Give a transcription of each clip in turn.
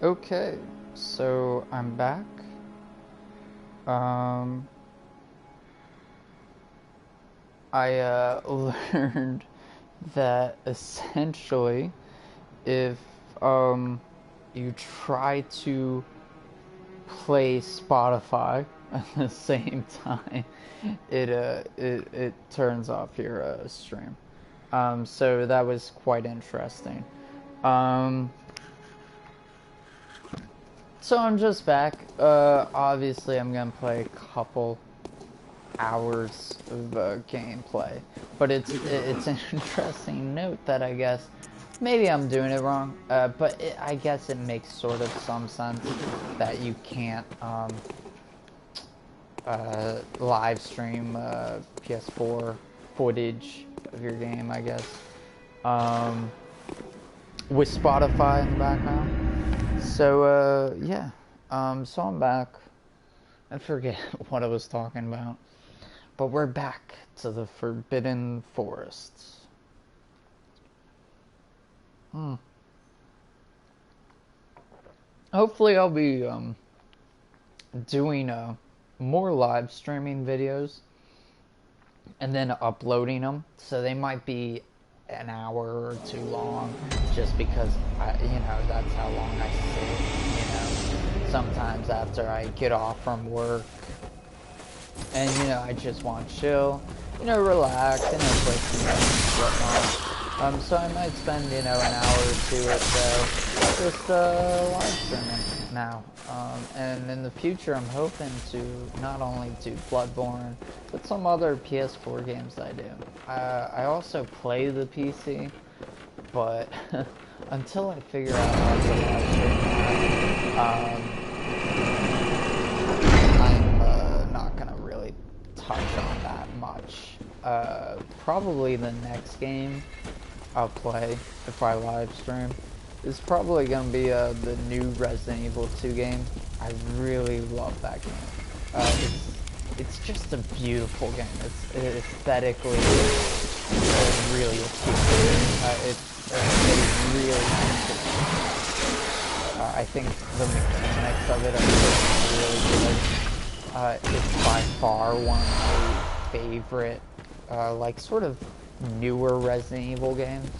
Okay, so I'm back. Um, I learned that essentially, if um, you try to play Spotify at the same time, it turns off your stream. So that was quite interesting. Um, so I'm just back. Obviously, I'm gonna play a couple hours of gameplay, but it's an interesting note that I guess maybe I'm doing it wrong, but I guess it makes sort of some sense that you can't live stream PS4 footage of your game, I guess, um, with Spotify in the background. So yeah, so I'm back. I forget what I was talking about. But we're back to the Forbidden Forests. Hmm. Hopefully I'll be doing more live streaming videos and then uploading them. So they might be an hour or two long just because, that's how long I sit, sometimes after I get off from work and, I just want to chill, relax, play some games, whatnot. So I might spend, an hour or two or so just live streaming now. And in the future, I'm hoping to not only do Bloodborne, but some other PS4 games I do. I also play the PC, but until I figure out how to live stream that, I'm not gonna really touch on that much. Probably the next game I'll play if I live stream is probably gonna be the new Resident Evil 2 game. I really love that game. It's just a beautiful game. It's aesthetically really appealing. They really I think the mechanics of it are really good. It's by far one of my favorite, sort of newer Resident Evil games.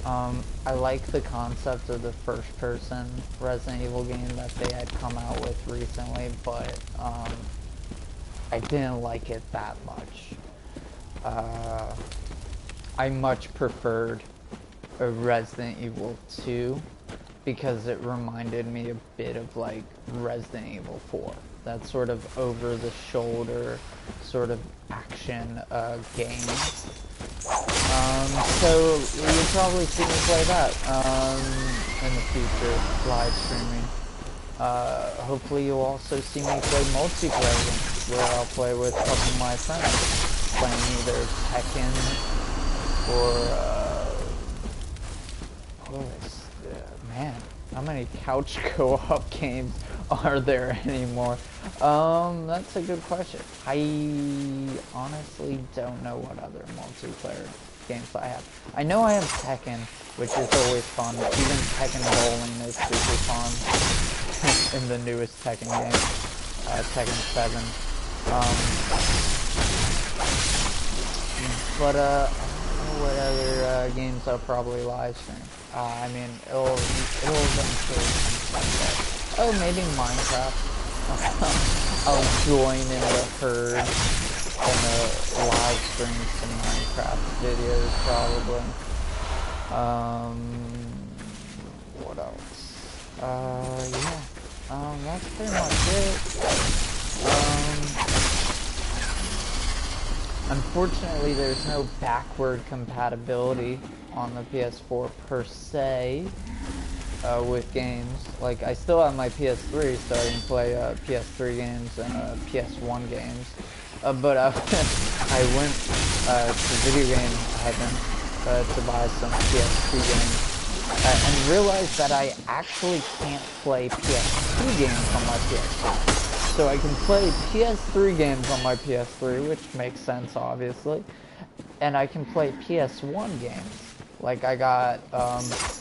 I like the concept of the first-person Resident Evil game that they had come out with recently, but I didn't like it that much. I much preferred a Resident Evil 2 because it reminded me a bit of like Resident Evil 4. That sort of over-the-shoulder sort of action game. So you'll probably see me play that in the future, live streaming. Hopefully you'll also see me play multiplayer games, where I'll play with a couple of my friends, playing either Tekken or, man, how many couch co-op games are there anymore? That's a good question. I honestly don't know what other multiplayer games I have. I know I have Tekken, which is always fun. Even Tekken Bowling is super fun in the newest Tekken game, Tekken 7. But I don't know what other games I'll probably live stream. I mean, it'll eventually come someday. Oh, maybe Minecraft. I'll join in the herd and live stream some Minecraft videos probably. What else? Yeah. That's pretty much it. Unfortunately, there's no backward compatibility on the PS4 per se with games. Like, I still have my PS3, so I can play PS3 games and PS1 games. But I went to video game heaven to buy some PS2 games and realized that I actually can't play PS2 games on my PS3. So I can play PS3 games on my PS3, which makes sense, obviously. And I can play PS1 games. Like, I got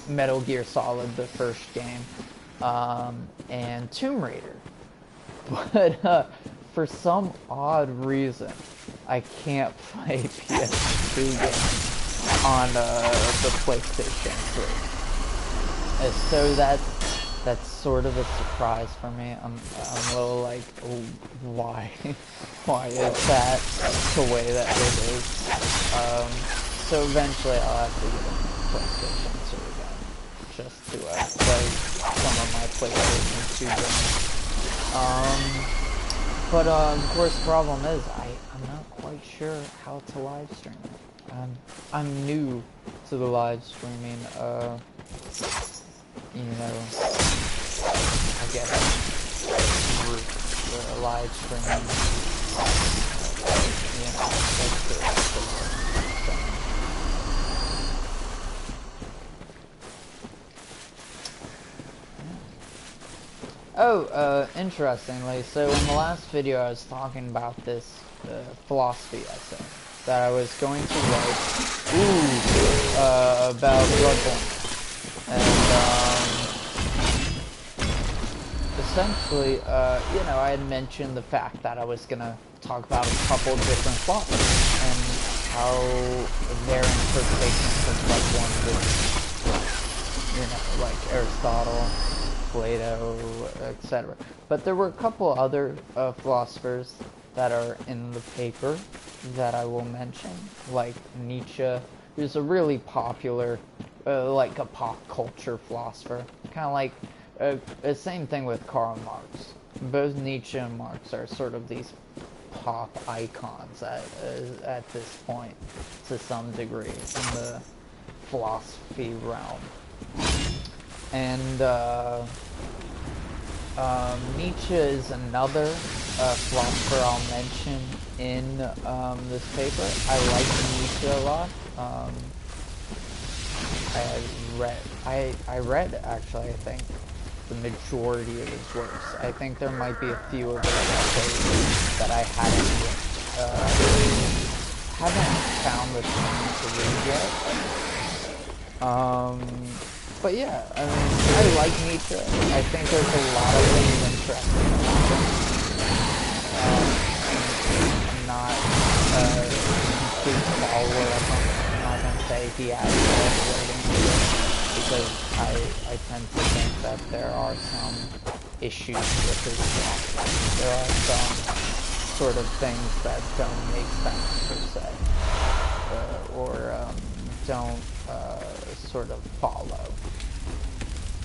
Metal Gear Solid, the first game, and Tomb Raider. But for some odd reason, I can't play PS2 games on the PlayStation 3. So that's sort of a surprise for me. I'm a little like, oh, why? Why is that the way that it is? So eventually I'll have to get a PlayStation 2 again, just to play some of my PlayStation 2 games. But of course the problem is I'm not quite sure how to live stream it. I'm new to the live streaming, you know, I guess, live streaming, you know, that's the word. Oh, interestingly, so in the last video I was talking about this philosophy essay that I was going to write, about Bloodborne. And, essentially, you know, I had mentioned the fact that I was going to talk about a couple different philosophers and how their interpretations of Bloodborne was, you know, like Aristotle, Plato, etc. But there were a couple other philosophers that are in the paper that I will mention, like Nietzsche, who's a really popular, like a pop culture philosopher. Kind of like the same thing with Karl Marx. Both Nietzsche and Marx are sort of these pop icons at this point, to some degree, in the philosophy realm. And Nietzsche is another philosopher I'll mention in this paper. I like Nietzsche a lot. I read actually, I think, the majority of his works. I think there might be a few of his essays that I haven't found the time to read yet. But yeah, I mean, I like Nietzsche. I think there's a lot of things interesting about him. I'm not a complete follower of him. I'm not going to say he has all the ratings, because I tend to think that there are some issues with his philosophy. There are some sort of things that don't make sense, per se, or don't sort of follow,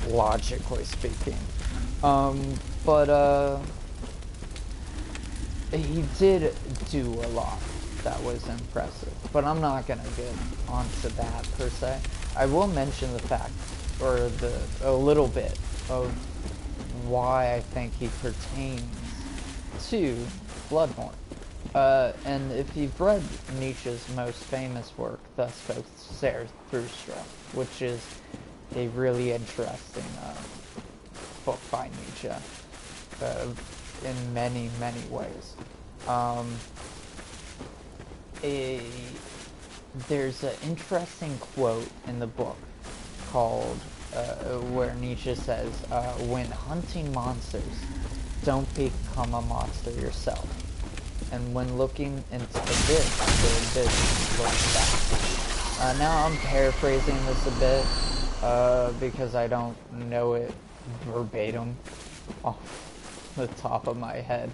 logically speaking. But he did do a lot that was impressive, but I'm not gonna get onto that per se. I will mention the fact, or a little bit of why I think he pertains to Bloodborne. And if you've read Nietzsche's most famous work, Thus Spoke Zarathustra, which is a really interesting book by Nietzsche in many, many ways. There's an interesting quote in the book called, where Nietzsche says, when hunting monsters, don't become a monster yourself. And when looking into the abyss looks back. Now I'm paraphrasing this a bit, because I don't know it verbatim off the top of my head.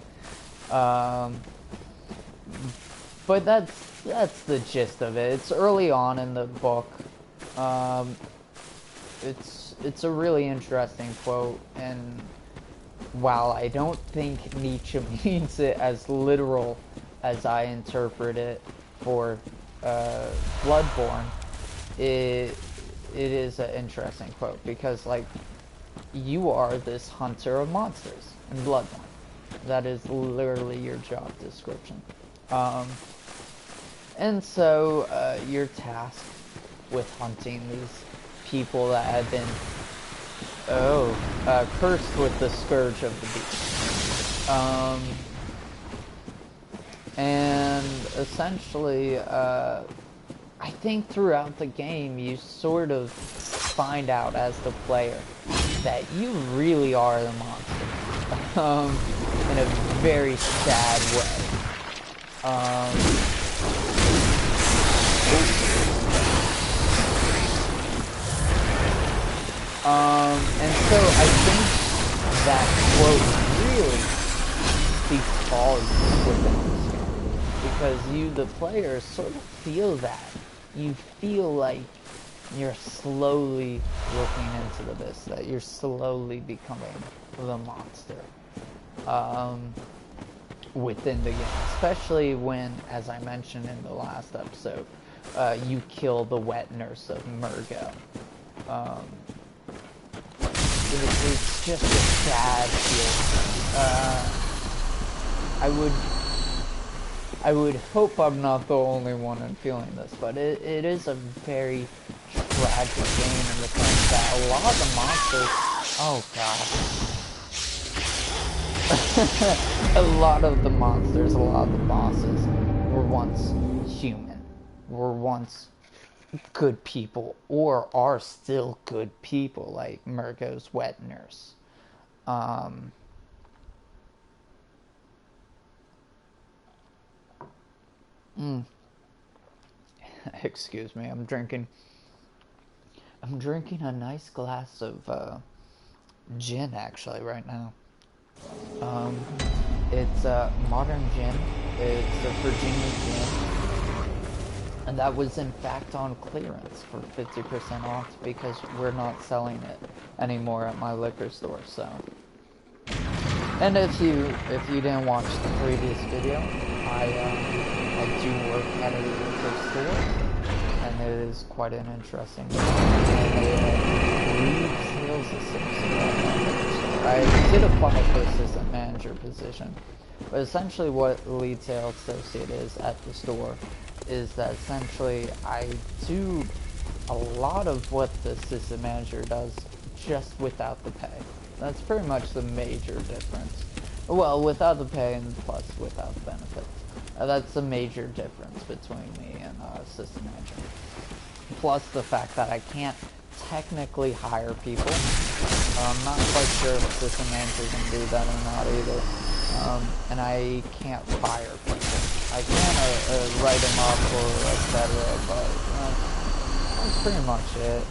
But that's the gist of it. It's early on in the book. It's a really interesting quote, and while I don't think Nietzsche means it as literal as I interpret it for Bloodborne, it is an interesting quote, because, like, you are this hunter of monsters in Bloodborne. That is literally your job description. And so you're tasked with hunting these people that have been cursed with the scourge of the beast. And essentially, I think throughout the game you sort of find out as the player that you really are the monster, in a very sad way. And so I think that quote really speaks volumes within this game, because you, the player, sort of feel that. You feel like you're slowly looking into the abyss, that you're slowly becoming the monster within the game, especially when, as I mentioned in the last episode, you kill the wet nurse of Murgo. It's just a sad feeling. I would hope I'm not the only one in feeling this, but it is a very tragic game in the sense that a lot of the monsters, oh god, a lot of the monsters, a lot of the bosses were once human, were once good people, or are still good people, like Murgo's wet nurse. Excuse me, I'm drinking a nice glass of gin actually right now. It's modern gin. It's a Virginia gin, and that was in fact on clearance for 50% off because we're not selling it anymore at my liquor store. So, and if you didn't watch the previous video, I do work at a liquor store, and it is quite an interesting job. Lead sales associate. I did apply for assistant manager position, but essentially what lead sales associate is at the store is that essentially I do a lot of what the assistant manager does, just without the pay. That's pretty much the major difference. Well, without the pay and plus without the benefits. That's the major difference between me and assistant manager. Plus the fact that I can't technically hire people. I'm not quite sure if assistant managers can do that or not either. And I can't fire people. I can write them up or etc. But that's pretty much it.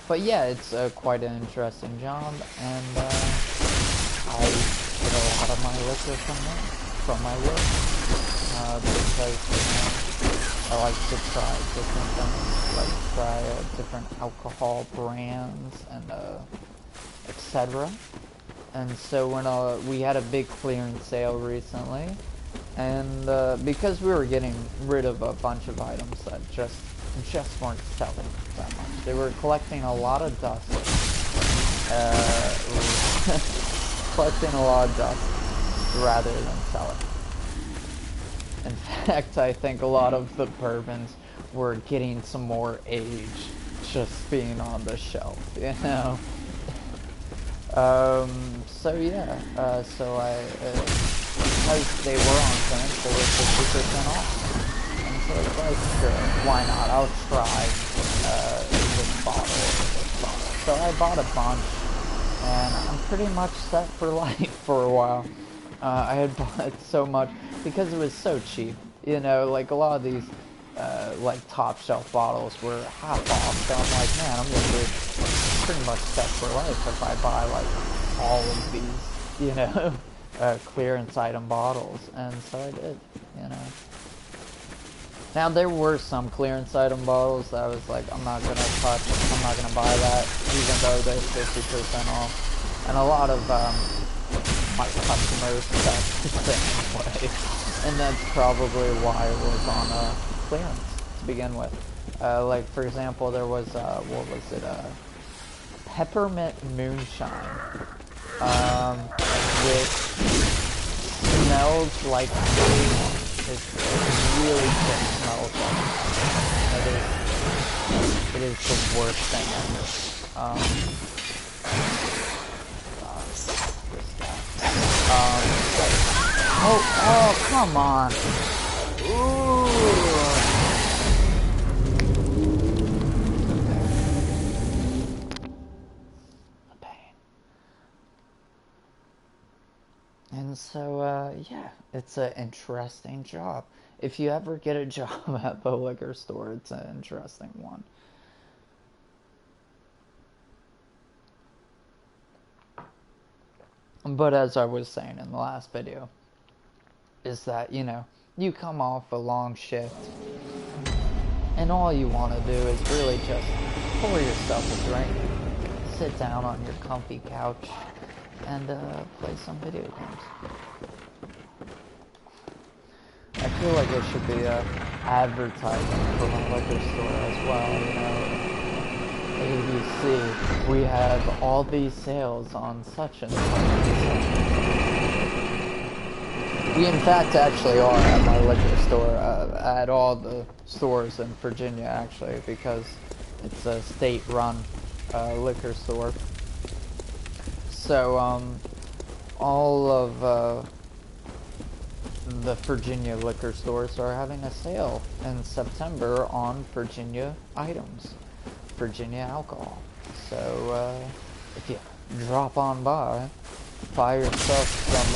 But yeah, it's quite an interesting job, and I get a lot of my liquor from my work, because I like to try different things, like try different alcohol brands and etc. And so when we had a big clearance sale recently, and because we were getting rid of a bunch of items that just weren't selling that much. They were collecting a lot of dust. Collecting a lot of dust rather than selling. In fact, I think a lot of the bourbons were getting some more age just being on the shelf, you know? So yeah, so because they were on clearance, they were 50% off. So it's like, sure, why not? I'll try this bottle. So I bought a bunch, and I'm pretty much set for life for a while. I had bought so much because it was so cheap. You know, like a lot of these like top shelf bottles were half off. So I'm like, man, I'm gonna be pretty much set for life if I buy like all of these, you know, clearance item bottles. And so I did, you know. Now, there were some clearance item bottles that I was like, I'm not going to touch, I'm not going to buy that, even though they're 50% off. And a lot of my customers felt the same way. And that's probably why it was on clearance to begin with. Like, for example, there was, what was it, peppermint moonshine, which smells like It really just smells like it is the worst thing ever. Oh, come on. Ooh. And so, yeah, it's an interesting job. If you ever get a job at the liquor store, it's an interesting one. But as I was saying in the last video, is that, you come off a long shift, and all you want to do is really just pour yourself a drink, sit down on your comfy couch, and play some video games. I feel like it should be advertising for my liquor store as well, ABC, we have all these sales on such and such and such. We in fact actually are at my liquor store, at all the stores in Virginia actually, because it's a state-run liquor store. So all of the Virginia liquor stores are having a sale in September on Virginia items, Virginia alcohol. So if you drop on by, buy yourself some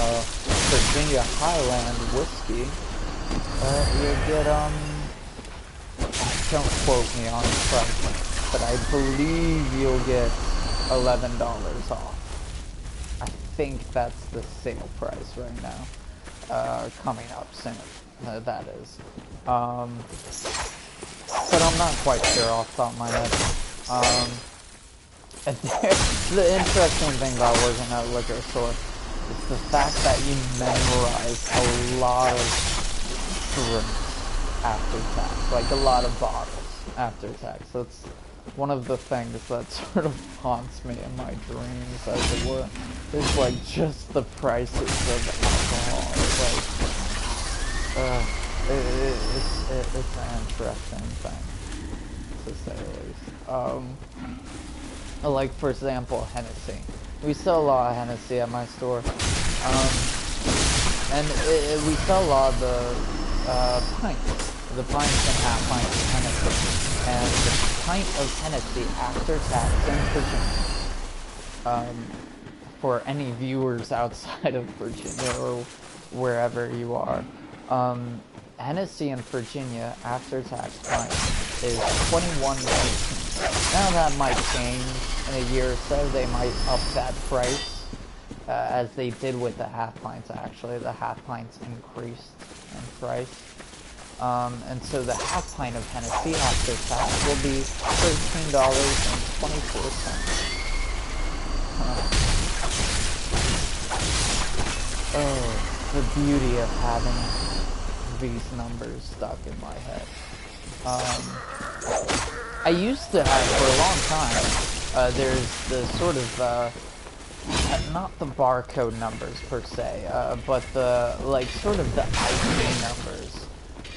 Virginia Highland whiskey, you'll get don't quote me on the price, but I believe you'll get $11 off. I think that's the sale price right now, coming up soon, that is. But I'm not quite sure off the top of my head. The interesting thing about working at a liquor store is the fact that you memorize a lot of drinks after tax, like a lot of bottles after tax. That's one of the things that sort of haunts me in my dreams, as it were. It's like just the prices of alcohol. It's an interesting thing, to say the least. Like, for example, Hennessy. We sell a lot of Hennessy at my store. And we sell a lot of the pints. The pints and half pints of Hennessy. And the pint of Hennessy after tax in Virginia. For any viewers outside of Virginia or wherever you are. Hennessy in Virginia after tax pint is $21.19. Now that might change in a year or so. They might up that price, as they did with the half pints. Actually, the half pints increased in price, and so the half pint of Hennessy after tax will be $13.24. Oh, the beauty of having these numbers stuck in my head. I used to have, for a long time, there's the sort of, not the barcode numbers per se, but the, like, sort of the ID numbers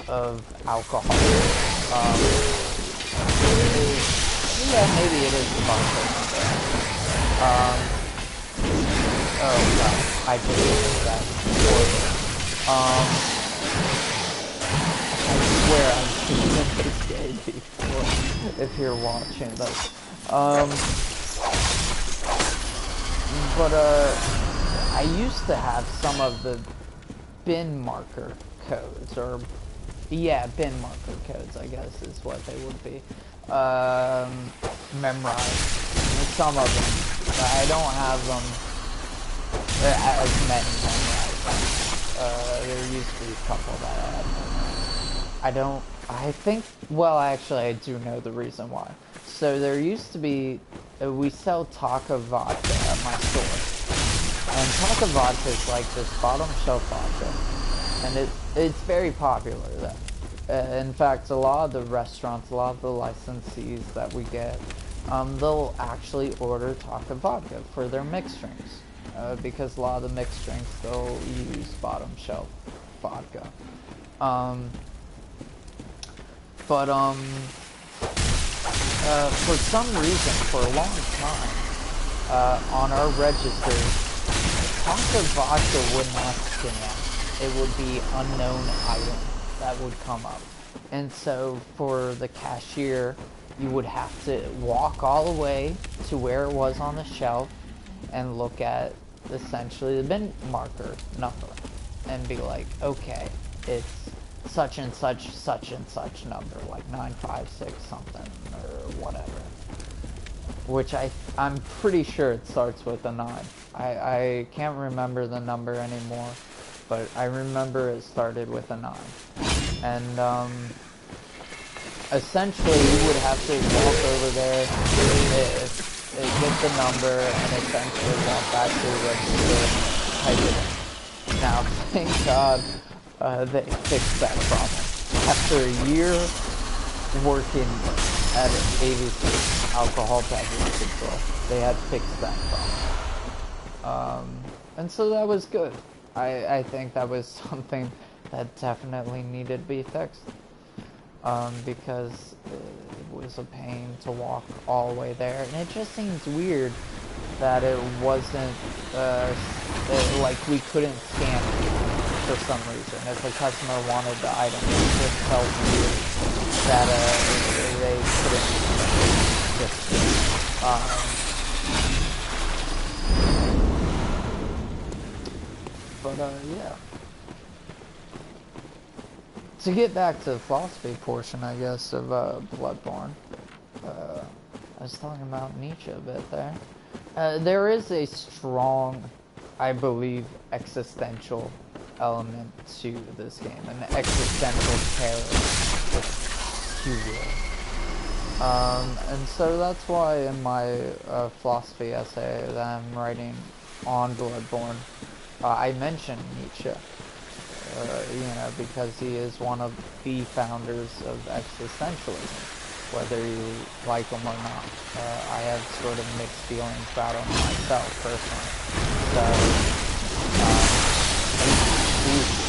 of alcohol. Yeah, maybe it is the barcode number. Oh god, I just that horrible. I swear I've seen this game before, if you're watching this. But I used to have some of the bin marker codes, or, yeah, bin marker codes, I guess is what they would be, memorized. Some of them. I don't have them as many memorized. There used to be a couple that I had memorized. I think, well, actually, I do know the reason why. So there used to be, we sell Taka vodka at my store. And Taka vodka is like this bottom shelf vodka. And it's very popular there. In fact, a lot of the restaurants, a lot of the licensees that we get, they'll actually order Taka vodka for their mixed drinks. Because a lot of the mixed drinks, they'll use bottom shelf vodka. For some reason, for a long time, on our register, Taka vodka would not scan. It would be unknown item that would come up. And so for the cashier, you would have to walk all the way to where it was on the shelf and look at essentially the bin marker number and be like, okay, it's such and such, such and such number, like 956 something or whatever. Which I'm pretty sure it starts with a 9. I can't remember the number anymore, but I remember it started with a 9. And essentially you would have to walk over there, get the number, and essentially walk back to the register and type it in. Now, thank God they fixed that problem. After a year working at ABC, Alcohol Beverage Control, they had fixed that problem. And so that was good. I think that was something that definitely needed to be fixed. Because it was a pain to walk all the way there. And it just seems weird that it wasn't, like we couldn't scan it for some reason. If a customer wanted the item, it just felt weird that they couldn't just yeah. To get back to the philosophy portion, I guess, of Bloodborne, I was talking about Nietzsche a bit there. There is a strong, I believe, existential element to this game, an existential terror, if you will. And so that's why in my philosophy essay that I'm writing on Bloodborne, I mention Nietzsche. Because he is one of the founders of existentialism, whether you like him or not. I have sort of mixed feelings about him myself, personally. So,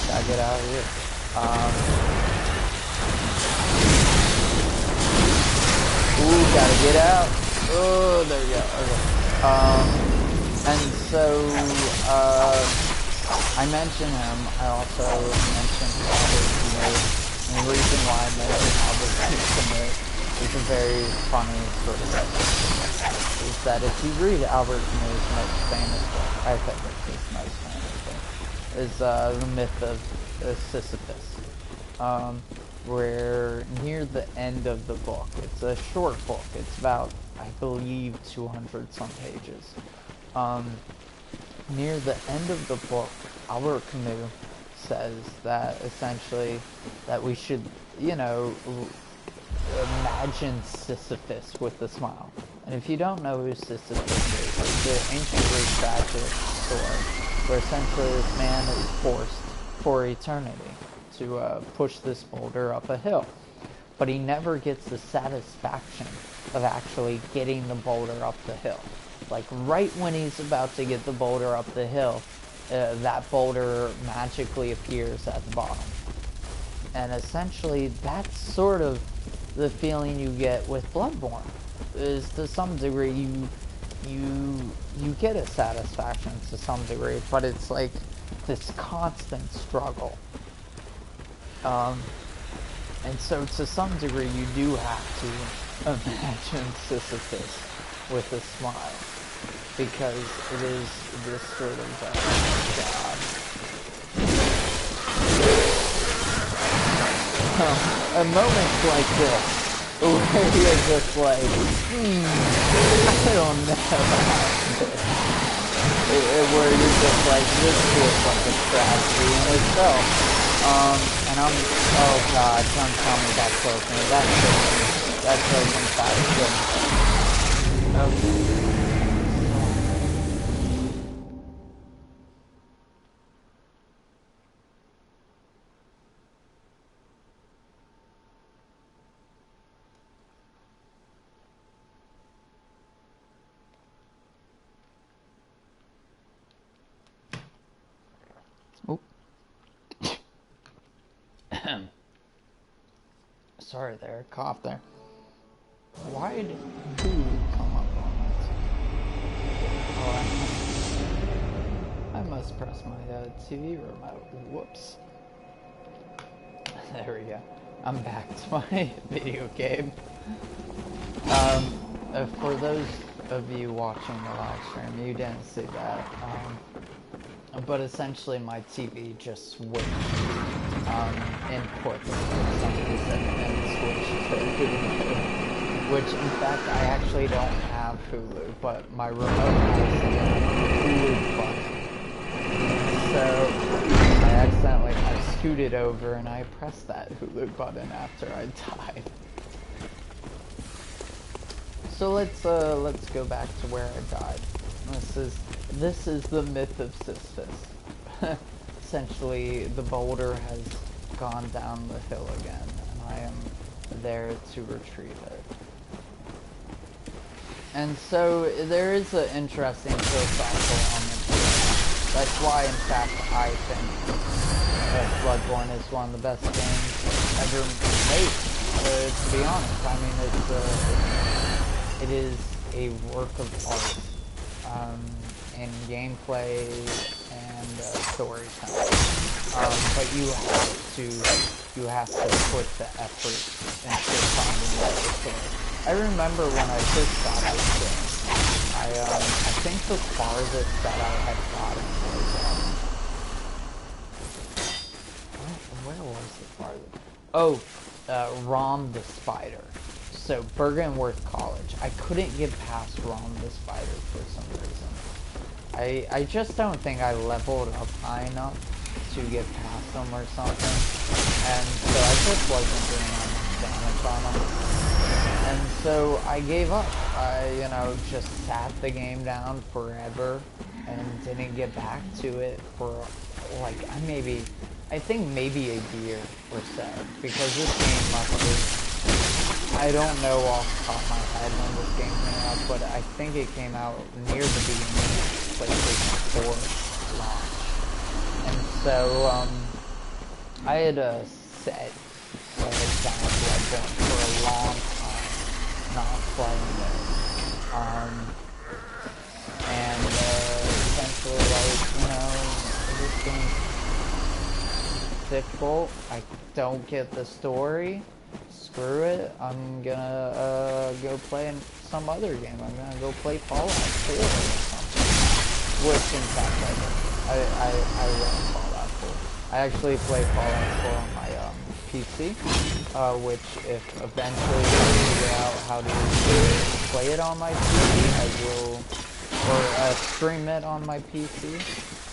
gotta get out of here. Gotta get out. Oh, there you go. Okay. And so, I mention him. I also mention Albert Camus. And the reason why I mention Albert Camus is a very funny sort of thing. Is that if you read Albert Camus' most famous book, I think it's his most famous book, is The Myth of Sisyphus. Where near the end of the book, it's a short book. It's about, I believe, 200 some pages. Near the end of the book, Albert Camus says that essentially that we should, imagine Sisyphus with a smile. And if you don't know who Sisyphus is, it's an ancient Greek tragic story where essentially this man is forced for eternity to push this boulder up a hill. But he never gets the satisfaction of actually getting the boulder up the hill. Like right when he's about to get the boulder up the hill, that boulder magically appears at the bottom. And essentially that's sort of the feeling you get with Bloodborne. Is to some degree you get a satisfaction to some degree, but it's like this constant struggle. And so to some degree you do have to imagine Sisyphus with a smile. Because it is this sort of job. A moment like this, where you're just like, I don't know about this. Where you're just like, this feels like a tragedy in itself. And oh God, don't tell me that kills me. That kills me fast. Okay. Sorry there, cough there. Why did you come up on that? Oh, I must press my TV remote. Whoops. There we go. I'm back to my video game. For those of you watching the live stream, you didn't see that. But essentially my TV just switched inputs for some reason and switched to Hulu, which in fact I actually don't have Hulu, but my remote has a Hulu button. So I scooted over and I pressed that Hulu button after I died. So let's go back to where I died. This is the myth of Sisyphus. Essentially, the boulder has gone down the hill again, and I am there to retrieve it. And so there is an interesting philosophical element to it. That's why, in fact, I think Bloodborne is one of the best games ever made. To be honest, I mean it is a work of art in gameplay and storytelling. But you have to put the effort into finding the story. I remember when I first got this game, I think the farthest that I had gotten was where was the farthest? Oh, Rom the Spider. So Bergenworth College. I couldn't get past Rom the Spider for some reason. I just don't think I leveled up high enough to get past them or something. And so I just wasn't doing enough damage on them. And so I gave up. I, just sat the game down forever and didn't get back to it for like I think maybe a year or so, because this game must have, I don't know off the top of my head when this game came out, but I think it came out near the beginning of PlayStation 4 launch. And so I had set down Bloodborne for a long time, not playing it. And essentially, this game's difficult. I don't get the story. Screw it. I'm gonna go play some other game. I'm gonna go play Fallout 4 or something. Which, in fact, I love Fallout 4. I actually play Fallout 4 on my PC, which if eventually I figure out how to play it on my PC, I will, or stream it on my PC.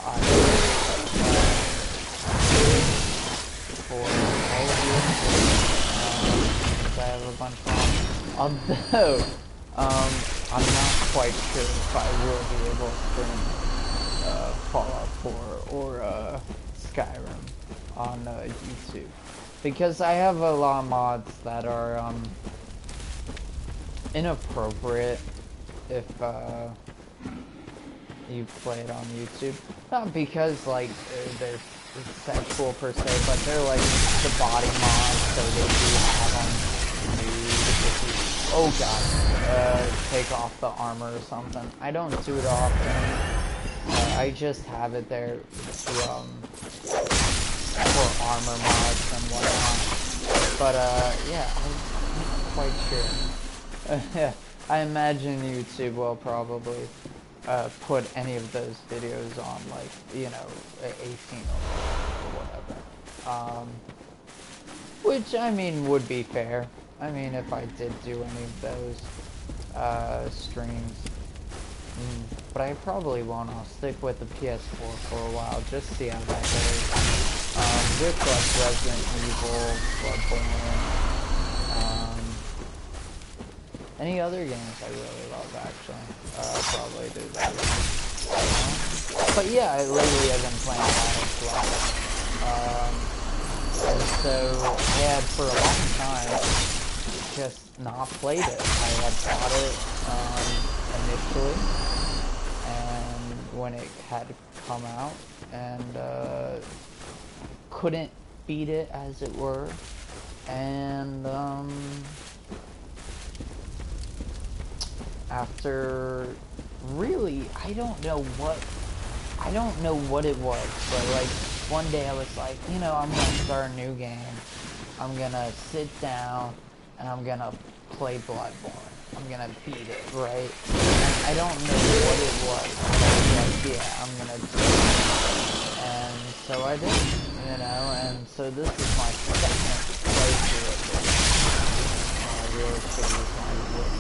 I will, for all of you, I have a bunch of although, I'm not quite sure if I will be able to stream Fallout 4 or Skyrim on YouTube, because I have a lot of mods that are inappropriate if you play it on YouTube. Not because like they're sexual per se, but they're like the body mods, so they do have on nude. Oh god, take off the armor or something. I don't do it often. I just have it there to, for armor mods and whatnot. But yeah, I'm not quite sure. I imagine YouTube will probably put any of those videos on, like, 18 or whatever. Which, I mean, would be fair. I mean, if I did do any of those streams. But I probably won't. I'll stick with the PS4 for a while, just see how that goes. With like Resident Evil, Bloodborne, any other games I really love, actually. I'll probably do that. But yeah, lately I've been playing a lot of Bloodborne. And so I had for a long time just not played it. I had bought it initially, and when it had come out, and couldn't beat it, as it were, and after really, I don't know what it was, but like one day I was like, I'm gonna start a new game. I'm gonna sit down and I'm gonna play Bloodborne. I'm gonna beat it, right? And I don't know what it was, but I was like, yeah, I'm gonna do it. And so I did, you know, and so this is my second playthrough of this. I really should use my wood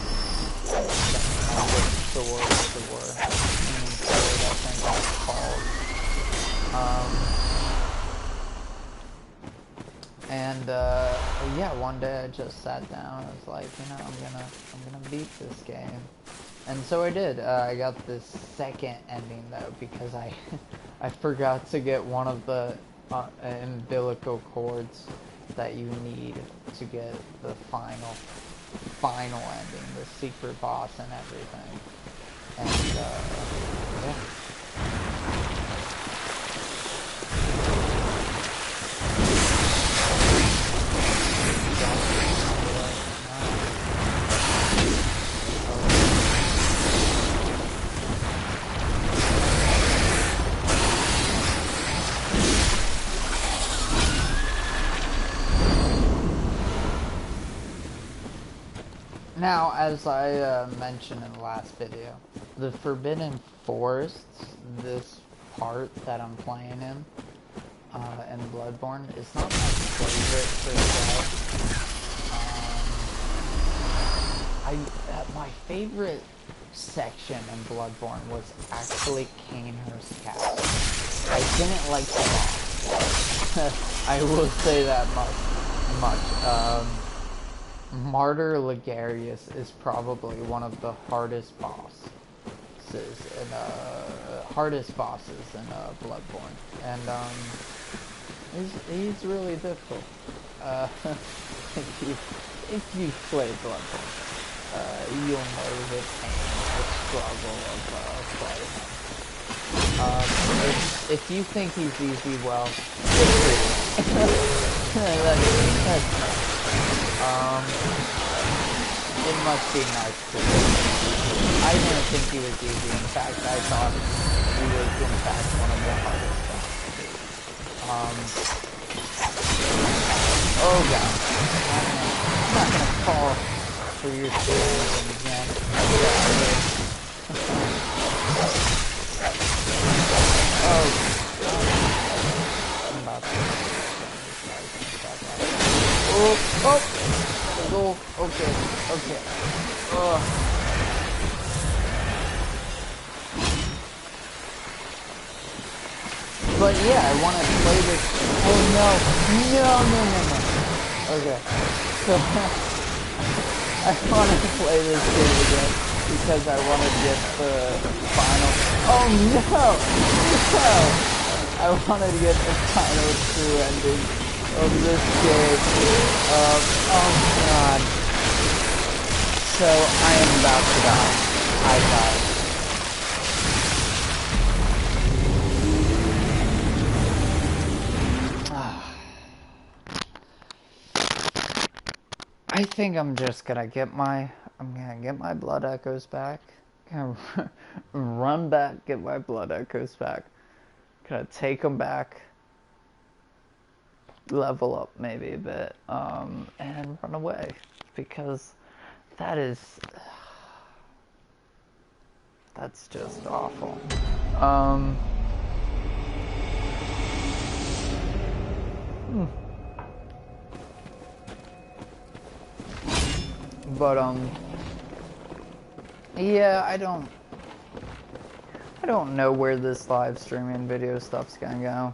sword, sword, I think it's called. And yeah, one day I just sat down. I was like, you know, I'm gonna beat this game, and so I did. I got this second ending though because I I forgot to get one of the umbilical cords that you need to get the final ending, the secret boss and everything. And yeah. Now, as I mentioned in the last video, the Forbidden Forests, this part that I'm playing in Bloodborne, is not my favorite per se. My favorite section in Bloodborne was actually Cainhurst Castle. I didn't like the boss. I will say that much. Martyr Ligarius is probably one of the hardest bosses in Bloodborne, and he's really difficult. If you play Bloodborne, you'll know the pain, the struggle of playing him. If you think he's easy, well, good for you. that's nice. It must be nice to you. I didn't think he was easy. In fact, I thought he was, in fact, one of the hardest bosses. Oh god. I'm not gonna fall for your skin again. Oh god. I'm about to... Oh! Oh, okay. But yeah, I want to play this. Oh no. Okay. So I want to play this game again because I want to get the final. Oh no! I want to get the final true ending of this game. Oh god. So I am about to die. I died. I think I'm just gonna get my blood echoes back. Gonna run back, get my blood echoes back. Gonna take them back. Level up maybe a bit, and run away, because that's just awful. But yeah, I don't know where this live streaming video stuff's gonna go.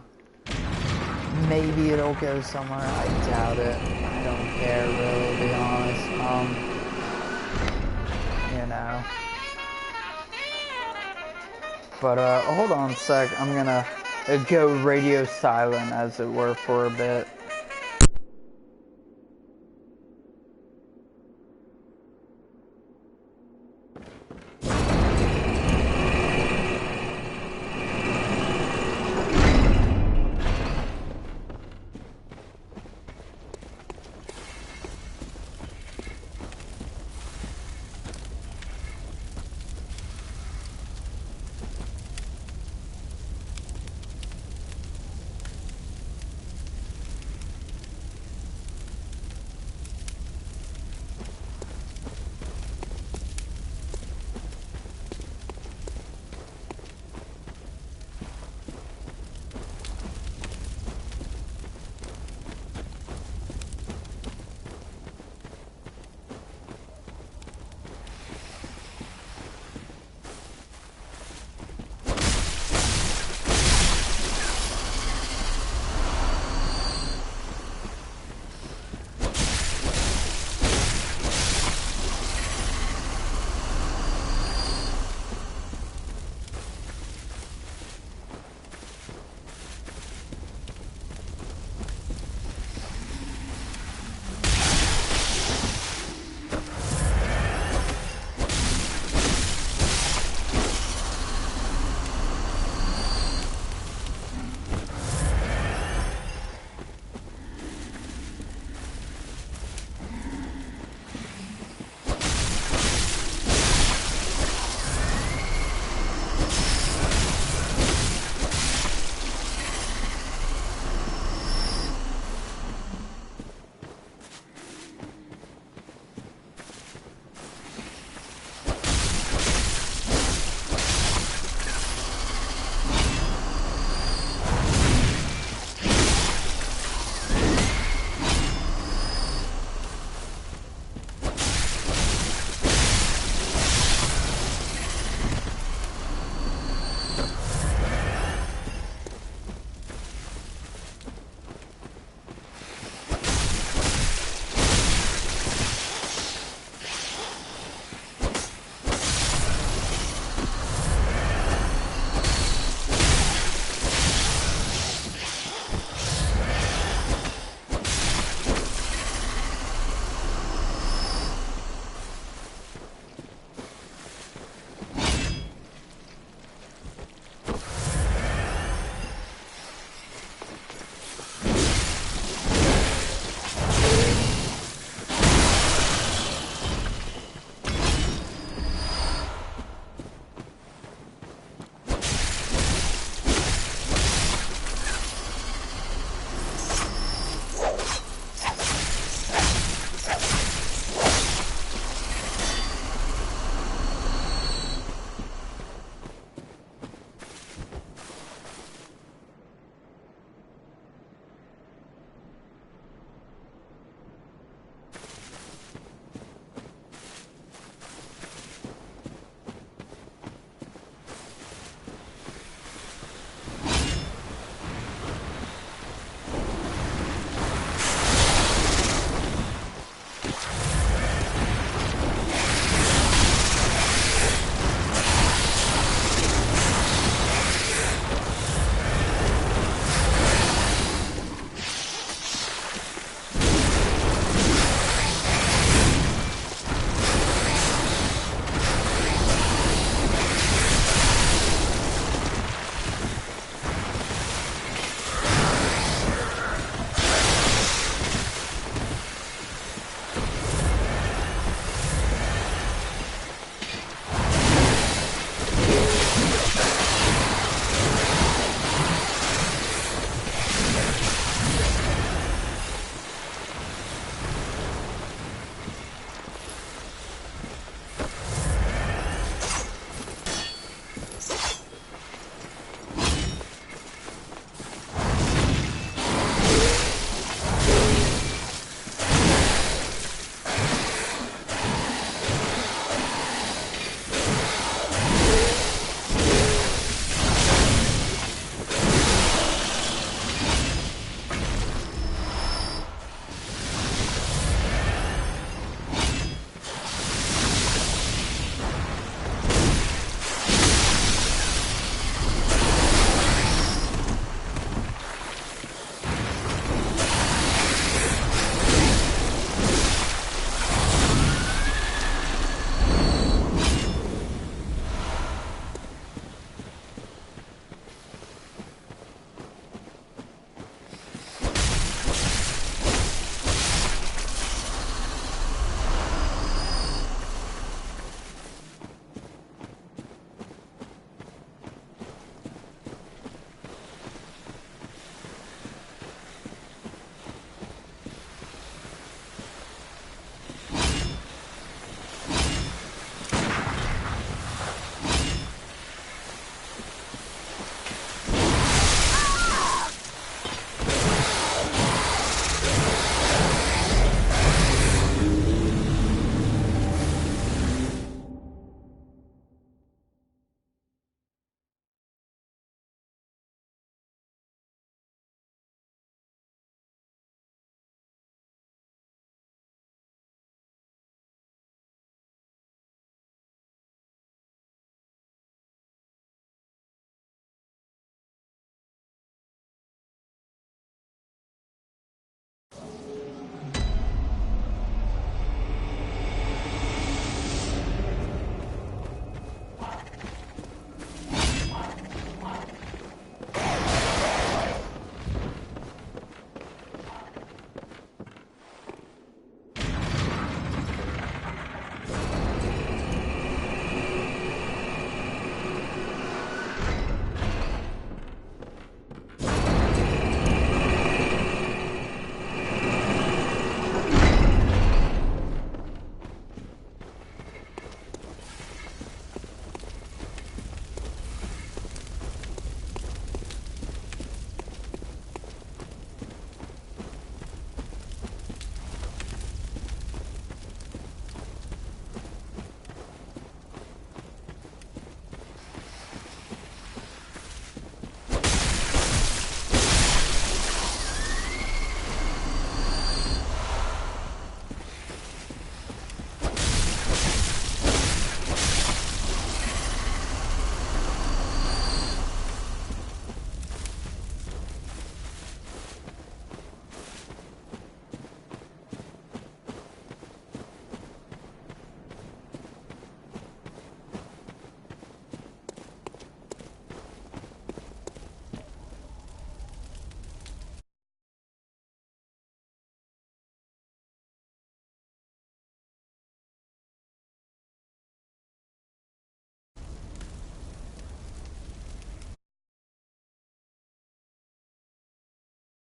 Maybe it'll go somewhere. I doubt it. I don't care, really, to be honest. You know. But hold on a sec. I'm gonna go radio silent, as it were, for a bit.